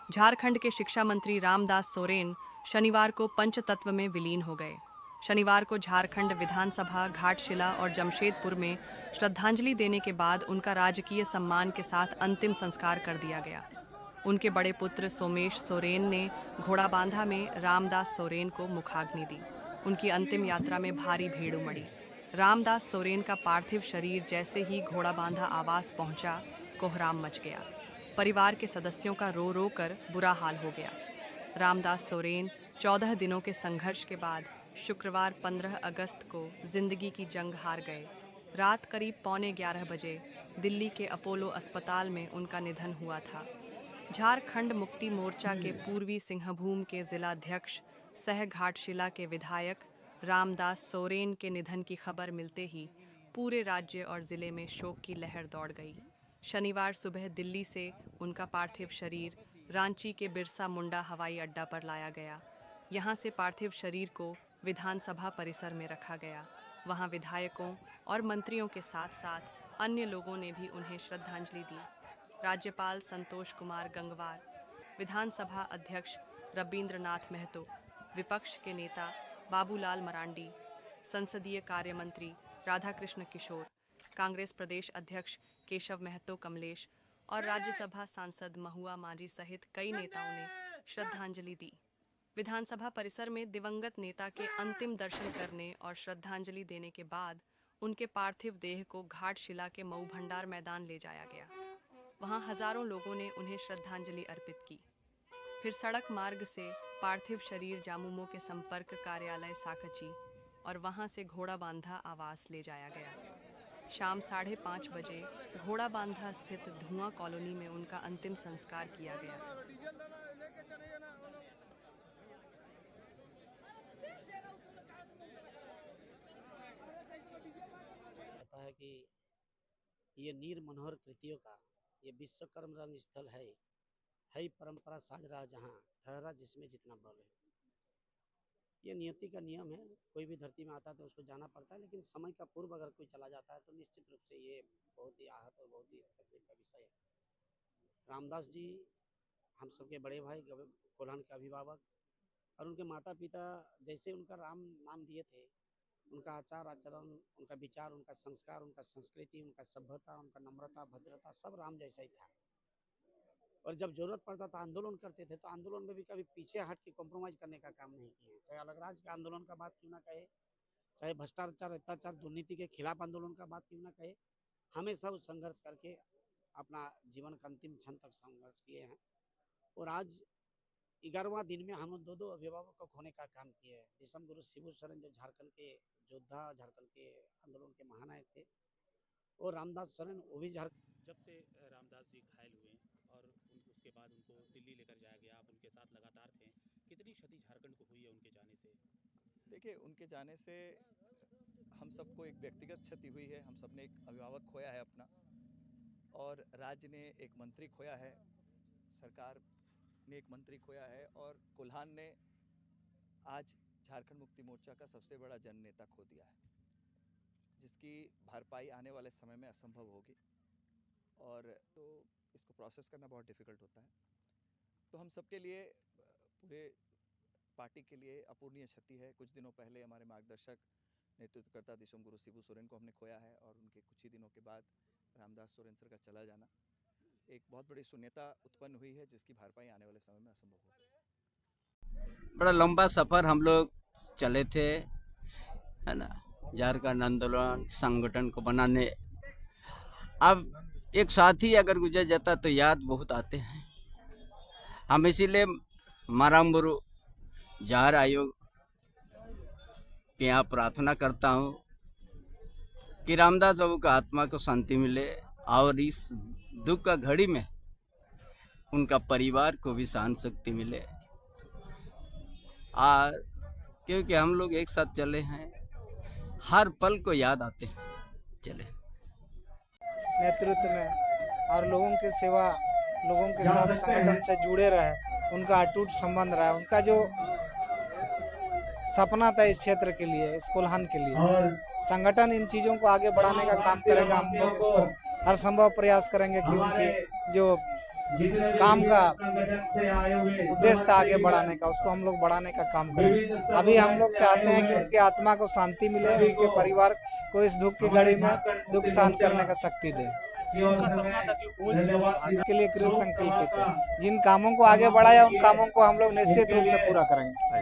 झारखंड के शिक्षा मंत्री रामदास सोरेन शनिवार को पंचतत्व में विलीन हो गए। शनिवार को झारखंड विधानसभा घाटशिला और जमशेदपुर में श्रद्धांजलि देने के बाद उनका राजकीय सम्मान के साथ अंतिम संस्कार कर दिया गया। उनके बड़े पुत्र सोमेश सोरेन ने घोड़ाबांधा में रामदास सोरेन को मुखाग्नि दी। उनकी अंतिम यात्रा में भारी भीड़ उमड़ी। रामदास सोरेन का पार्थिव शरीर जैसे ही घोड़ाबांधा आवास पहुंचा, कोहराम मच गया। परिवार के सदस्यों का रो रो कर बुरा हाल हो गया। रामदास सोरेन 14 दिनों के संघर्ष के बाद शुक्रवार 15 अगस्त को जिंदगी की जंग हार गए। रात करीब 11:15 बजे दिल्ली के अपोलो अस्पताल में उनका निधन हुआ था। झारखंड मुक्ति मोर्चा के पूर्वी सिंहभूम के जिलाध्यक्ष सह घाटशिला के विधायक रामदास सोरेन के निधन की खबर मिलते ही पूरे राज्य और जिले में शोक की लहर दौड़ गई। शनिवार सुबह दिल्ली से उनका पार्थिव शरीर रांची के बिरसा मुंडा हवाई अड्डा पर लाया गया। यहां से पार्थिव शरीर को विधानसभा परिसर में रखा गया। वहां विधायकों और मंत्रियों के साथ साथ अन्य लोगों ने भी उन्हें श्रद्धांजलि दी। राज्यपाल संतोष कुमार गंगवार, विधानसभा अध्यक्ष रबींद्रनाथ महतो, विपक्ष के नेता बाबूलाल मरांडी, संसदीय कार्य मंत्री राधाकृष्ण किशोर, कांग्रेस प्रदेश अध्यक्ष केशव महतो कमलेश और राज्यसभा सांसद महुआ माझी सहित कई नेताओं ने श्रद्धांजलि दी। विधानसभा परिसर में दिवंगत नेता के अंतिम दर्शन करने और श्रद्धांजलि देने के बाद उनके पार्थिव देह को घाटशिला के मऊ भंडार मैदान ले जाया गया। वहां हजारों लोगों ने उन्हें श्रद्धांजलि अर्पित की। फिर सड़क मार्ग से पार्थिव शरीर जामुमो के संपर्क कार्यालय साकची और वहां से घोड़ाबांधा आवास ले जाया गया। शाम 5:30 बजे घोड़ाबांधा स्थित धुआं कॉलोनी में उनका अंतिम संस्कार किया गया। कहता है कि ये नीर मनोहर कृतियों का ये विश्वकर्म रंग स्थल है परंपरा साज रहा जहाँ ठहरा जिसमें जितना बल है। ये नियति का नियम है, कोई भी धरती में आता है तो उसको जाना पड़ता है, लेकिन समय का पूर्व अगर कोई चला जाता है तो निश्चित रूप से ये बहुत ही आहत और बहुत ही तकलीफ का विषय है। रामदास जी हम सबके बड़े भाई, कोल्हान के अभिभावक और उनके माता पिता जैसे उनका राम नाम दिए थे, उनका आचार आचरण, उनका विचार, उनका संस्कार, उनका संस्कृति, उनका सभ्यता, उनका नम्रता, भद्रता सब राम जैसा ही था। और जब जरूरत पड़ता था आंदोलन करते थे तो आंदोलन में भी कभी पीछे हट के कॉम्प्रोमाइज करने का काम नहीं किए। चाहे अलग राज्य के आंदोलन का बात क्यों ना कहे, चाहे भ्रष्टाचार अत्याचार दुर्नीति के खिलाफ आंदोलन का बात क्यों ना कहे, हमेशा वो संघर्ष करके अपना जीवन का अंतिम क्षण तक संघर्ष किए हैं। और आज 11वां दिन में हम दो अभिभावक को खोने का काम किए हैं। दिसम गुरु शिबू सोरेन जो झारखंड के योद्धा, झारखंड के आंदोलन के महानायक थे, और रामदास सोरेन वो भी जब से रामदास जी घायल हुए और उसके बाद उनको दिल्ली लेकर जाया गया, आप उनके साथ लगातार थे, कितनी क्षति झारखंड को हुई है उनके जाने से? देखिए, उनके जाने से हम सबको एक व्यक्तिगत क्षति हुई है। हम सब ने एक अभिभावक खोया है अपना, और राज्य ने एक मंत्री खोया है, सरकार ने एक मंत्री खोया है, और कोल्हान ने आज झारखंड मुक्ति मोर्चा का सबसे बड़ा जन नेता खो दिया है, जिसकी भरपाई आने वाले समय में असंभव होगी। और तो इसको प्रोसेस करना बहुत डिफ़िकल्ट होता है। तो हम सबके लिए, पूरे पार्टी के लिए अपूर्णीय क्षति है। कुछ दिनों पहले हमारे मार्गदर्शक, नेतृत्वकर्ता दिसम गुरु शिबू सोरेन को हमने खोया है, और उनके कुछ ही दिनों के बाद रामदास सोरेन सर का चला जाना एक बहुत बड़ी शून्यता उत्पन्न हुई है, जिसकी भरपाई आने वाले समय में असंभव होगी। बड़ा लंबा सफ़र हम लोग चले थे, है ना, झारखंड आंदोलन संगठन को बनाने। अब एक साथी अगर गुजर जाता तो याद बहुत आते हैं। हम इसीलिए माराम्बुरु जार आयोग के यहाँ प्रार्थना करता हूँ कि रामदास बाबू का आत्मा को शांति मिले, और इस दुख का घड़ी में उनका परिवार को भी सहन शक्ति मिले। और क्योंकि हम लोग एक साथ चले हैं, हर पल को याद आते हैं चले नेतृत्व में, और लोगों की सेवा, लोगों के साथ संगठन से जुड़े रहे, उनका अटूट संबंध रहा। उनका जो सपना था इस क्षेत्र के लिए, इस कोल्हान के लिए, संगठन इन चीज़ों को आगे बढ़ाने का काम करेगा। हम लोग इस पर हर संभव प्रयास करेंगे कि उनकी जो काम का उद्देश्य था आगे बढ़ाने का, उसको हम लोग बढ़ाने का काम करें। अभी हम लोग चाहते हैं कि उनकी आत्मा को शांति मिले, उनके परिवार को इस दुख की घड़ी में दुख सहन करने का शक्ति दे। इसके लिए कृत संकल्पित है। जिन कामों को आगे बढ़ाया उन कामों को हम लोग निश्चित रूप से पूरा करेंगे।